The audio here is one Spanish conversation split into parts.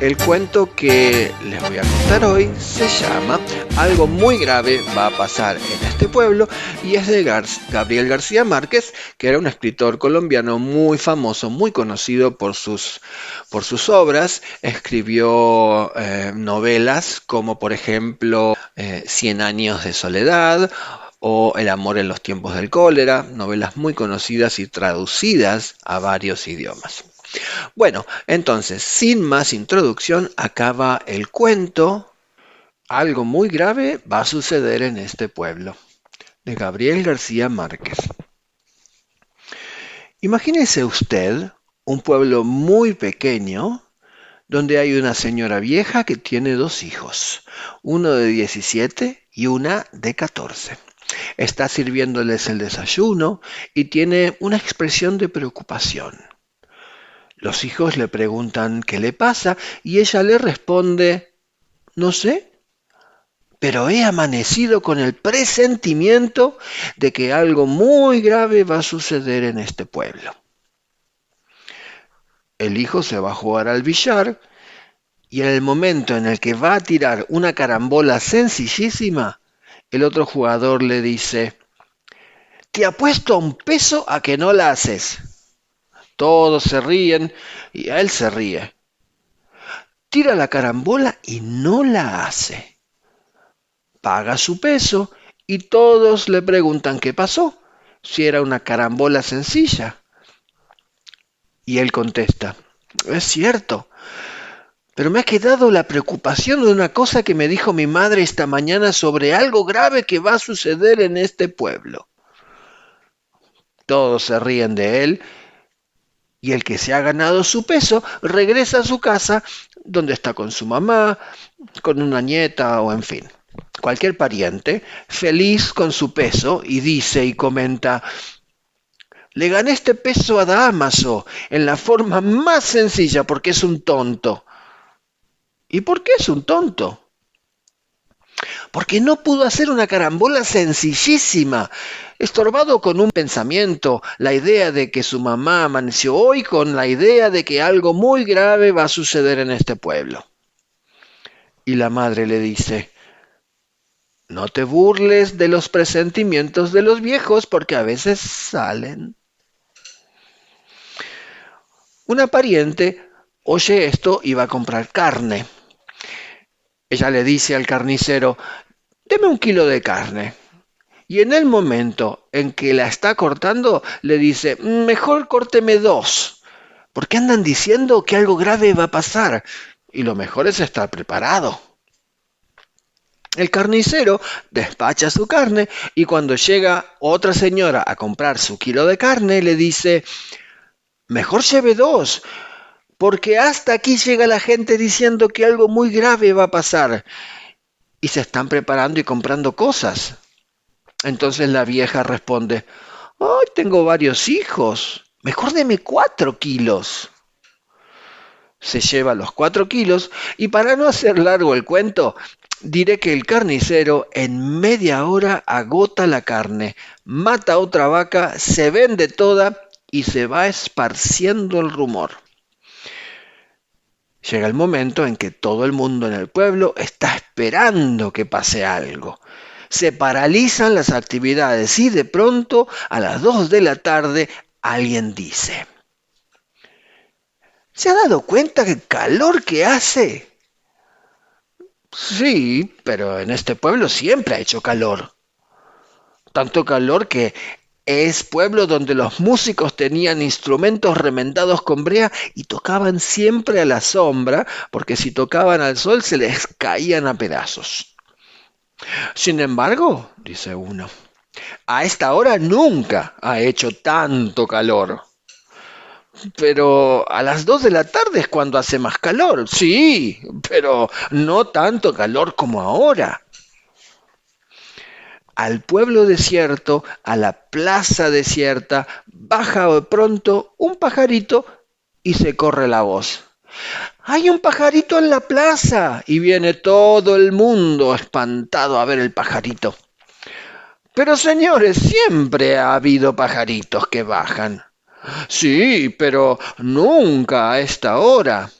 El cuento que les voy a contar hoy se llama Algo muy grave va a pasar en este pueblo y es de Gabriel García Márquez, que era un escritor colombiano muy famoso, muy conocido por sus obras. Escribió novelas como por ejemplo Cien años de soledad o El amor en los tiempos del cólera, novelas muy conocidas y traducidas a varios idiomas. Bueno, entonces, sin más introducción, acaba el cuento. Algo muy grave va a suceder en este pueblo, de Gabriel García Márquez. Imagínese usted un pueblo muy pequeño donde hay una señora vieja que tiene dos hijos, uno de 17 y una de 14. Está sirviéndoles el desayuno y tiene una expresión de preocupación. Los hijos le preguntan qué le pasa y ella le responde, no sé, pero he amanecido con el presentimiento de que algo muy grave va a suceder en este pueblo. El hijo se va a jugar al billar y en el momento en el que va a tirar una carambola sencillísima, el otro jugador le dice, te apuesto a un peso a que no la haces. Todos se ríen y él se ríe. Tira la carambola y no la hace. Paga su peso y todos le preguntan qué pasó, si era una carambola sencilla. Y él contesta, es cierto, pero me ha quedado la preocupación de una cosa que me dijo mi madre esta mañana sobre algo grave que va a suceder en este pueblo. Todos se ríen de él y el que se ha ganado su peso regresa a su casa donde está con su mamá, con una nieta o en fin. Cualquier pariente, feliz con su peso, y dice y comenta, le gané este peso a Dámaso en la forma más sencilla porque es un tonto. ¿Y por qué es un tonto? Porque no pudo hacer una carambola sencillísima, estorbado con un pensamiento, la idea de que su mamá amaneció hoy con la idea de que algo muy grave va a suceder en este pueblo. Y la madre le dice, no te burles de los presentimientos de los viejos porque a veces salen. Una pariente oye esto y va a comprar carne. Ella le dice al carnicero, deme 1 kilo de carne. Y en el momento en que la está cortando, le dice, mejor córteme 2, porque andan diciendo que algo grave va a pasar. Y lo mejor es estar preparado. El carnicero despacha su carne y cuando llega otra señora a comprar su kilo de carne, le dice, mejor lleve 2, porque hasta aquí llega la gente diciendo que algo muy grave va a pasar y se están preparando y comprando cosas. Entonces la vieja responde, ¡ay, tengo varios hijos! Mejor deme 4 kilos. Se lleva los 4 kilos y para no hacer largo el cuento, diré que el carnicero en media hora agota la carne, mata a otra vaca, se vende toda y se va esparciendo el rumor. Llega el momento en que todo el mundo en el pueblo está esperando que pase algo. Se paralizan las actividades y de pronto, a las 2 de la tarde, alguien dice, ¿se ha dado cuenta del calor que hace? Sí, pero en este pueblo siempre ha hecho calor. Tanto calor que es pueblo donde los músicos tenían instrumentos remendados con brea y tocaban siempre a la sombra, porque si tocaban al sol se les caían a pedazos. Sin embargo, dice uno, a esta hora nunca ha hecho tanto calor. Pero a las 2 de la tarde es cuando hace más calor. Sí, pero no tanto calor como ahora. Al pueblo desierto, a la plaza desierta, baja de pronto un pajarito y se corre la voz. ¡Hay un pajarito en la plaza! Y viene todo el mundo espantado a ver el pajarito. Pero señores, siempre ha habido pajaritos que bajan. Sí, pero nunca a esta hora.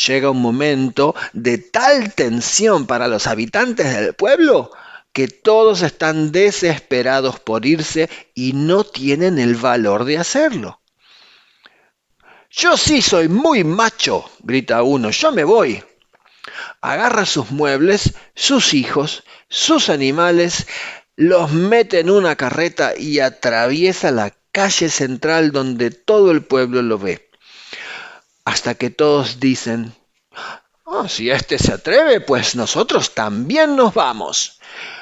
Llega un momento de tal tensión para los habitantes del pueblo que todos están desesperados por irse y no tienen el valor de hacerlo. Yo sí soy muy macho, grita uno, yo me voy. Agarra sus muebles, sus hijos, sus animales, los mete en una carreta y atraviesa la calle central donde todo el pueblo lo ve. Hasta que todos dicen, "Oh, si este se atreve, pues nosotros también nos vamos."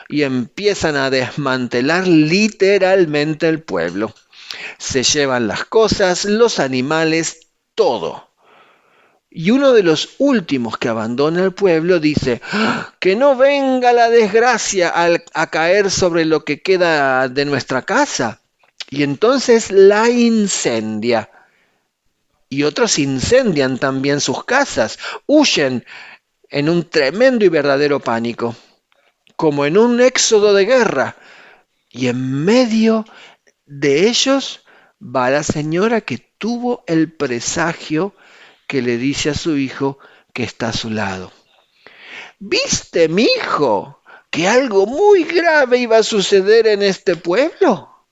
Y empiezan a desmantelar literalmente el pueblo. Se llevan las cosas, los animales, todo. Y uno de los últimos que abandona el pueblo dice, "¡Ah! Que no venga la desgracia a caer sobre lo que queda de nuestra casa." Y entonces la incendia. Y otros incendian también sus casas, huyen en un tremendo y verdadero pánico, como en un éxodo de guerra. Y en medio de ellos va la señora que tuvo el presagio que le dice a su hijo que está a su lado. ¿Viste, mi hijo, que algo muy grave iba a suceder en este pueblo?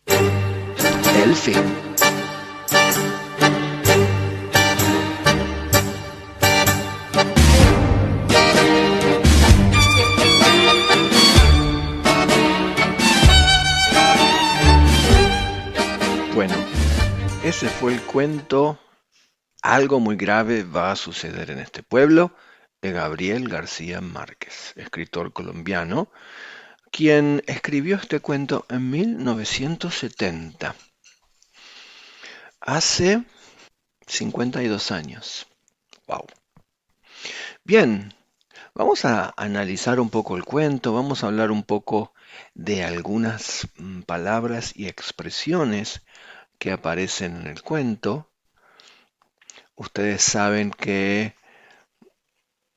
El fin. Bueno, ese fue el cuento. Algo muy grave va a suceder en este pueblo, de Gabriel García Márquez, escritor colombiano, quien escribió este cuento en 1970, hace 52 años. Wow. Bien, vamos a analizar un poco el cuento, vamos a hablar un poco de algunas palabras y expresiones que aparecen en el cuento. Ustedes saben que,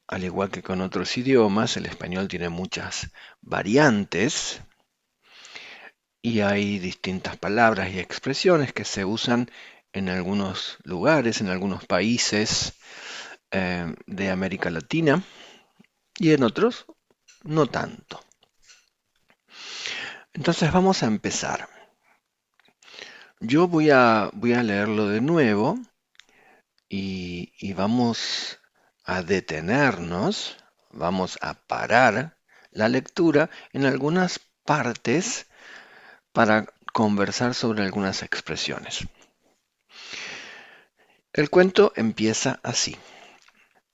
al igual que con otros idiomas, el español tiene muchas variantes y hay distintas palabras y expresiones que se usan en algunos lugares, en algunos países de América Latina y en otros no tanto. Entonces vamos a empezar. Yo voy a leerlo de nuevo y vamos a detenernos, vamos a parar la lectura en algunas partes para conversar sobre algunas expresiones. El cuento empieza así.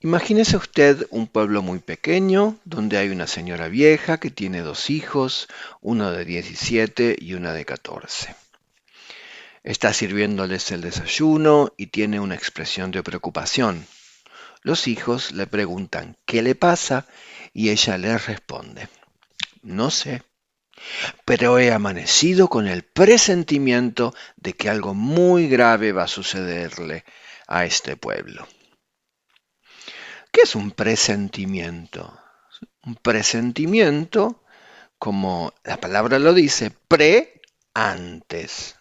Imagínese usted un pueblo muy pequeño donde hay una señora vieja que tiene dos hijos, uno de 17 y una de 14. Está sirviéndoles el desayuno y tiene una expresión de preocupación. Los hijos le preguntan qué le pasa y ella les responde, no sé, pero he amanecido con el presentimiento de que algo muy grave va a sucederle a este pueblo. ¿Qué es un presentimiento? Un presentimiento, como la palabra lo dice, antes.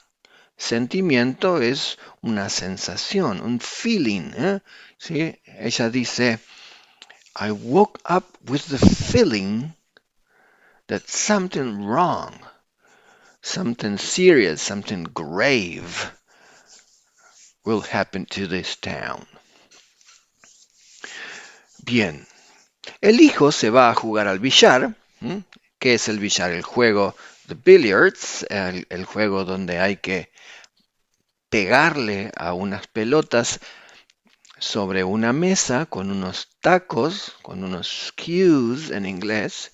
Sentimiento es una sensación, un feeling. ¿Sí? Ella dice, I woke up with the feeling that something wrong, something serious, something grave will happen to this town. Bien, el hijo se va a jugar al billar. ¿Qué es el billar? El juego de billiards, el juego donde hay que pegarle a unas pelotas sobre una mesa con unos tacos, con unos cues en inglés.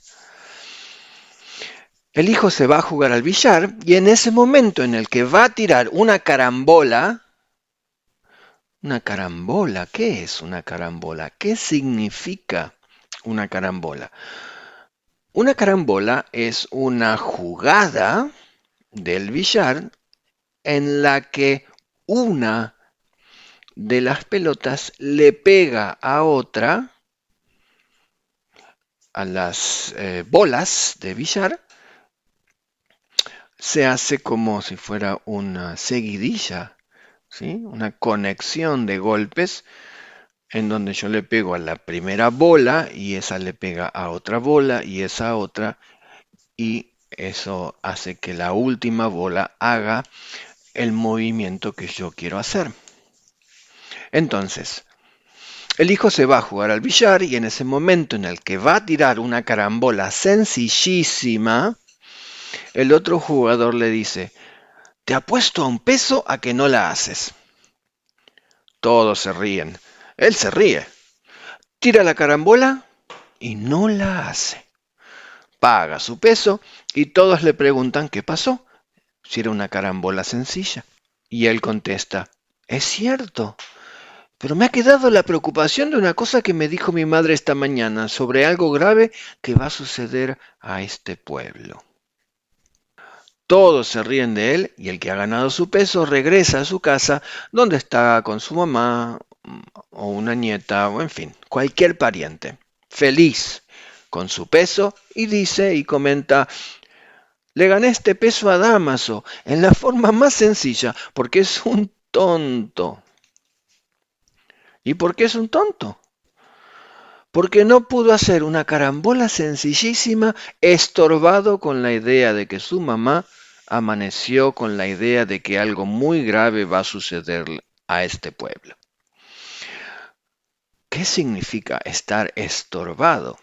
El hijo se va a jugar al billar y en ese momento en el que va a tirar una carambola, ¿qué es una carambola? ¿Qué significa una carambola? Una carambola es una jugada del billar en la que una de las pelotas le pega a otra, a las bolas de billar, se hace como si fuera una seguidilla, ¿sí? Una conexión de golpes en donde yo le pego a la primera bola y esa le pega a otra bola y esa a otra, y eso hace que la última bola haga el movimiento que yo quiero hacer. Entonces, el hijo se va a jugar al billar y en ese momento en el que va a tirar una carambola sencillísima, el otro jugador le dice: te apuesto a un peso a que no la haces. Todos se ríen. Él se ríe. Tira la carambola y no la hace. Paga su peso y todos le preguntan qué pasó, si era una carambola sencilla. Y él contesta: es cierto, pero me ha quedado la preocupación de una cosa que me dijo mi madre esta mañana sobre algo grave que va a suceder a este pueblo. Todos se ríen de él y el que ha ganado su peso regresa a su casa donde está con su mamá o una nieta o en fin, cualquier pariente, feliz con su peso y dice y comenta: le gané este peso a Dámaso en la forma más sencilla porque es un tonto. ¿Y por qué es un tonto? Porque no pudo hacer una carambola sencillísima, estorbado con la idea de que su mamá amaneció con la idea de que algo muy grave va a suceder a este pueblo. ¿Qué significa estar estorbado?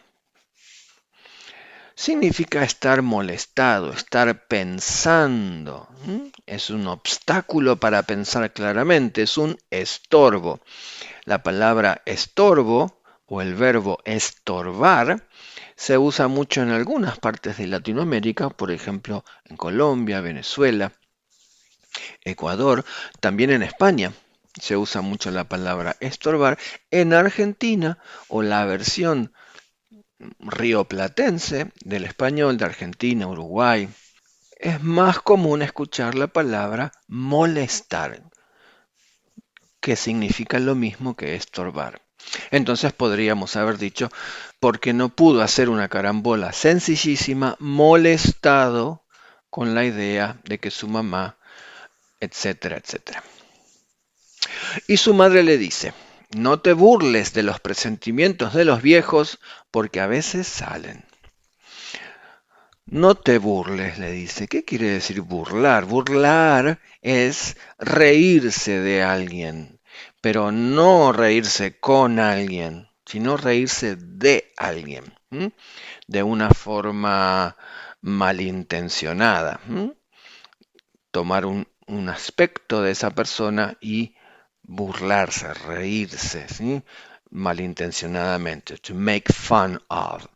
Significa estar molestado, estar pensando. Es un obstáculo para pensar claramente, es un estorbo. La palabra estorbo o el verbo estorbar se usa mucho en algunas partes de Latinoamérica, por ejemplo en Colombia, Venezuela, Ecuador, también en España. Se usa mucho la palabra estorbar. En Argentina, o la versión rioplatense del español de Argentina, Uruguay, es más común escuchar la palabra molestar, que significa lo mismo que estorbar. Entonces podríamos haber dicho: porque no pudo hacer una carambola sencillísima, molestado con la idea de que su mamá, etcétera, etcétera. Y su madre le dice: no te burles de los presentimientos de los viejos, porque a veces salen. No te burles, le dice. ¿Qué quiere decir burlar? Burlar es reírse de alguien, pero no reírse con alguien, sino reírse de alguien, de una forma malintencionada. Tomar un aspecto de esa persona y burlarse, reírse, ¿sí? Malintencionadamente, to make fun of.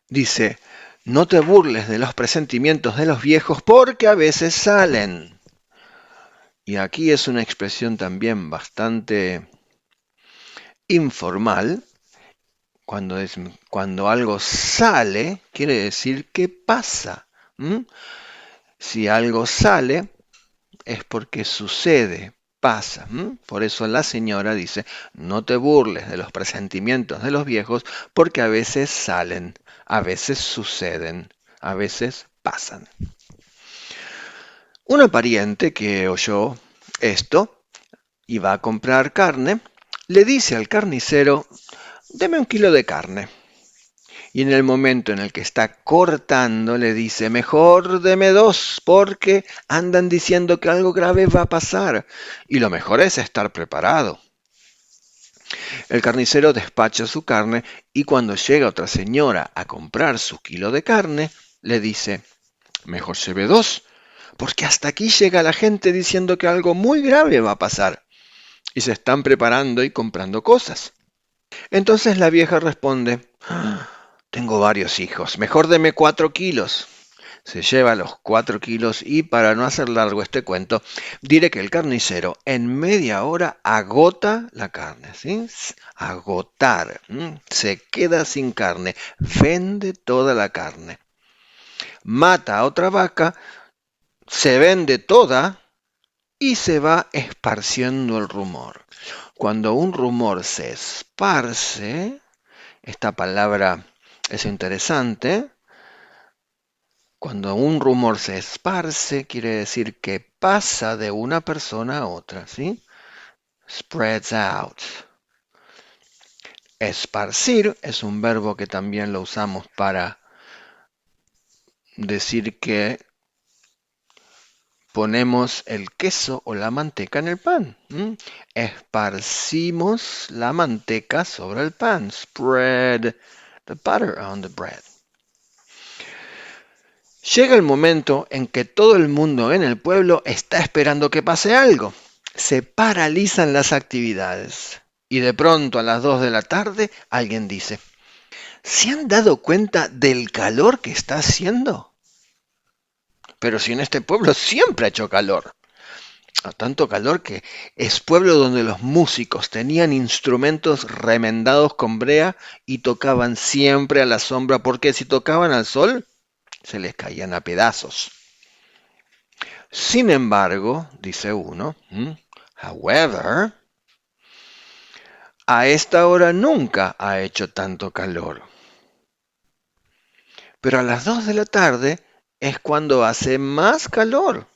Dice: no te burles de los presentimientos de los viejos porque a veces salen. Y aquí es una expresión también bastante informal. Cuando algo sale, quiere decir que pasa. Si algo sale, es porque sucede, pasa. Por eso la señora dice: no te burles de los presentimientos de los viejos porque a veces salen, a veces suceden, a veces pasan. Una pariente que oyó esto y va a comprar carne, le dice al carnicero: deme 1 kilo de carne. Y en el momento en el que está cortando le dice: mejor deme 2 porque andan diciendo que algo grave va a pasar y lo mejor es estar preparado. El carnicero despacha su carne y cuando llega otra señora a comprar su kilo de carne, le dice: mejor lleve 2 porque hasta aquí llega la gente diciendo que algo muy grave va a pasar y se están preparando y comprando cosas. Entonces la vieja responde: tengo varios hijos, mejor deme 4 kilos. Se lleva los 4 kilos y, para no hacer largo este cuento, diré que el carnicero en media hora agota la carne, ¿sí? Agotar, se queda sin carne, vende toda la carne. Mata a otra vaca, se vende toda y se va esparciendo el rumor. Cuando un rumor se esparce, esta palabra es interesante. Cuando un rumor se esparce, quiere decir que pasa de una persona a otra, ¿sí? spreads out. Esparcir es un verbo que también lo usamos para decir que ponemos el queso o la manteca en el pan. Esparcimos la manteca sobre el pan. Spread the butter on the bread. Llega el momento en que todo el mundo en el pueblo está esperando que pase algo. Se paralizan las actividades. Y de pronto a las 2 de la tarde alguien dice, ¿se han dado cuenta del calor que está haciendo? Pero si en este pueblo siempre ha hecho calor. Tanto calor que es pueblo donde los músicos tenían instrumentos remendados con brea y tocaban siempre a la sombra, porque si tocaban al sol, se les caían a pedazos. Sin embargo, dice uno, however, a esta hora nunca ha hecho tanto calor. Pero a las 2 de la tarde es cuando hace más calor.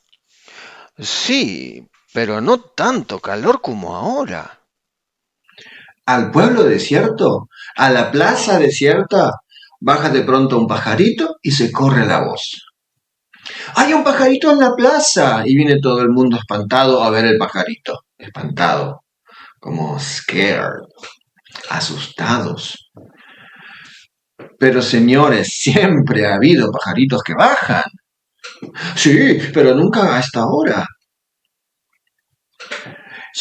Sí, pero no tanto calor como ahora. Al pueblo desierto, a la plaza desierta, baja de pronto un pajarito y se corre la voz. ¡Hay un pajarito en la plaza! Y viene todo el mundo espantado a ver el pajarito. Espantado, como scared, asustados. Pero señores, siempre ha habido pajaritos que bajan. Sí, pero nunca a esta hora.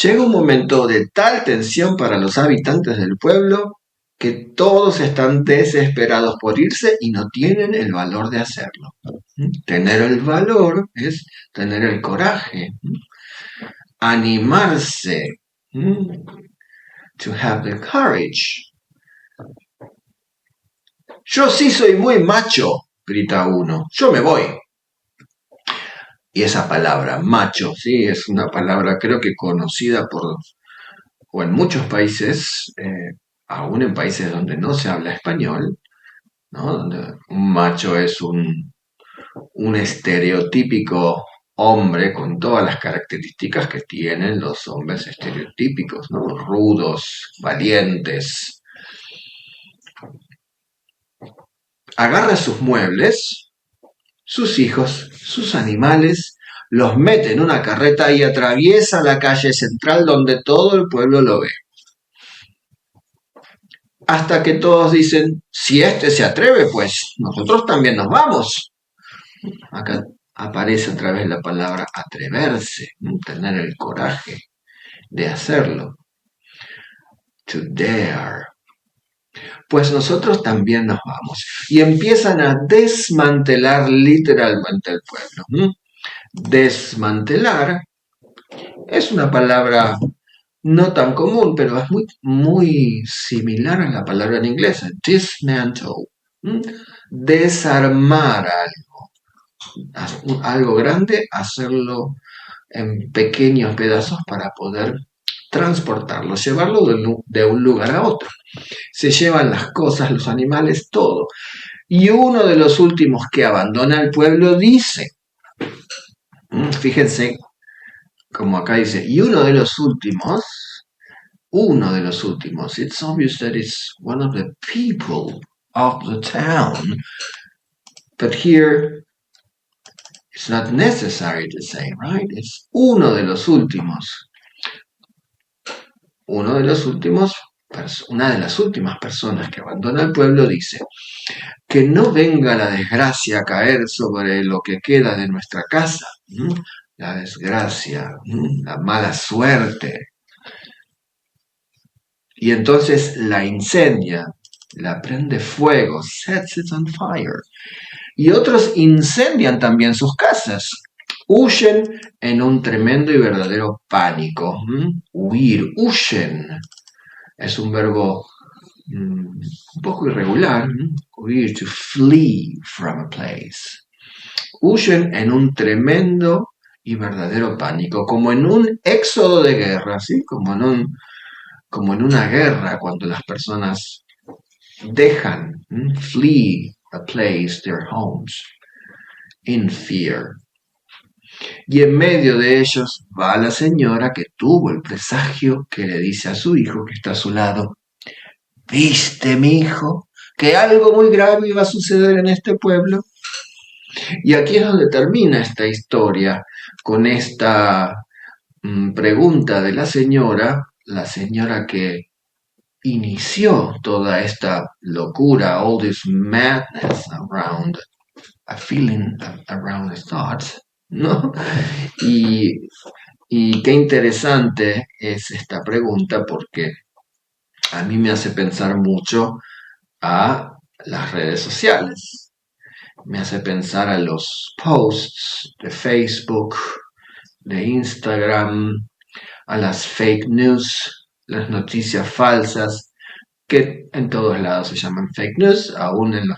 Llega un momento de tal tensión para los habitantes del pueblo que todos están desesperados por irse y no tienen el valor de hacerlo. Tener el valor es tener el coraje, animarse, to have the courage. Yo sí soy muy macho, grita uno, yo me voy. Y esa palabra, macho, sí, es una palabra creo que conocida por, o en muchos países, aún en países donde no se habla español, ¿no? Donde un macho es un estereotípico hombre con todas las características que tienen los hombres estereotípicos, ¿no? Rudos, valientes. Agarra sus muebles, sus hijos, sus animales, los mete en una carreta y atraviesa la calle central donde todo el pueblo lo ve. Hasta que todos dicen, si este se atreve, pues nosotros también nos vamos. Acá aparece otra vez la palabra atreverse, tener el coraje de hacerlo. To dare. Pues nosotros también nos vamos. Y empiezan a desmantelar literalmente el pueblo. Desmantelar es una palabra no tan común, pero es muy similar a la palabra en inglés. Dismantle. Desarmar algo grande, hacerlo en pequeños pedazos para poder transportarlo, llevarlo de un lugar a otro. Se llevan las cosas, los animales, todo. Y uno de los últimos que abandona el pueblo dice, fíjense como acá dice, y uno de los últimos, it's obvious that it's one of the people of the town, but here it's not necessary to say, right? Es uno de los últimos. Una de las últimas personas que abandona el pueblo dice, que no venga la desgracia a caer sobre lo que queda de nuestra casa, la desgracia, la mala suerte. Y entonces la incendia, la prende fuego, sets it on fire. Y otros incendian también sus casas. Huyen en un tremendo y verdadero pánico. Huir, huyen. Es un verbo un poco irregular. Huir, to flee from a place. Huyen en un tremendo y verdadero pánico, como en un éxodo de guerra, ¿sí? Como en una guerra, cuando las personas dejan, flee a place, their homes, in fear. Y en medio de ellos va la señora que tuvo el presagio, que le dice a su hijo que está a su lado: ¿viste, mi hijo, que algo muy grave iba a suceder en este pueblo? Y aquí es donde termina esta historia, con esta pregunta de la señora que inició toda esta locura, all this madness around a feeling, around a thought, ¿no? Y, y qué interesante es esta pregunta, porque a mí me hace pensar mucho a las redes sociales, me hace pensar a los posts de Facebook, de Instagram, a las fake news, las noticias falsas, que en todos lados se llaman fake news, aún en los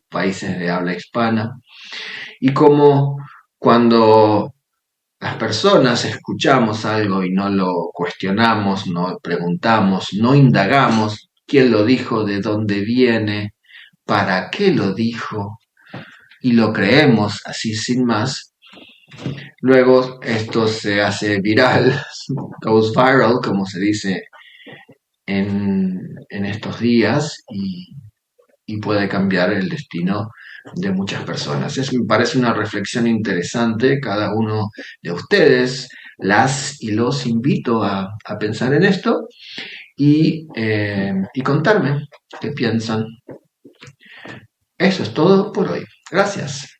países de habla hispana, y como cuando las personas escuchamos algo y no lo cuestionamos, no preguntamos, no indagamos quién lo dijo, de dónde viene, para qué lo dijo, y lo creemos así sin más, luego esto se hace viral, goes viral, como se dice en estos días, y puede cambiar el destino de muchas personas. Me parece una reflexión interesante. Cada uno de ustedes las y los invito a pensar en esto y contarme qué piensan. Eso es todo por hoy. Gracias.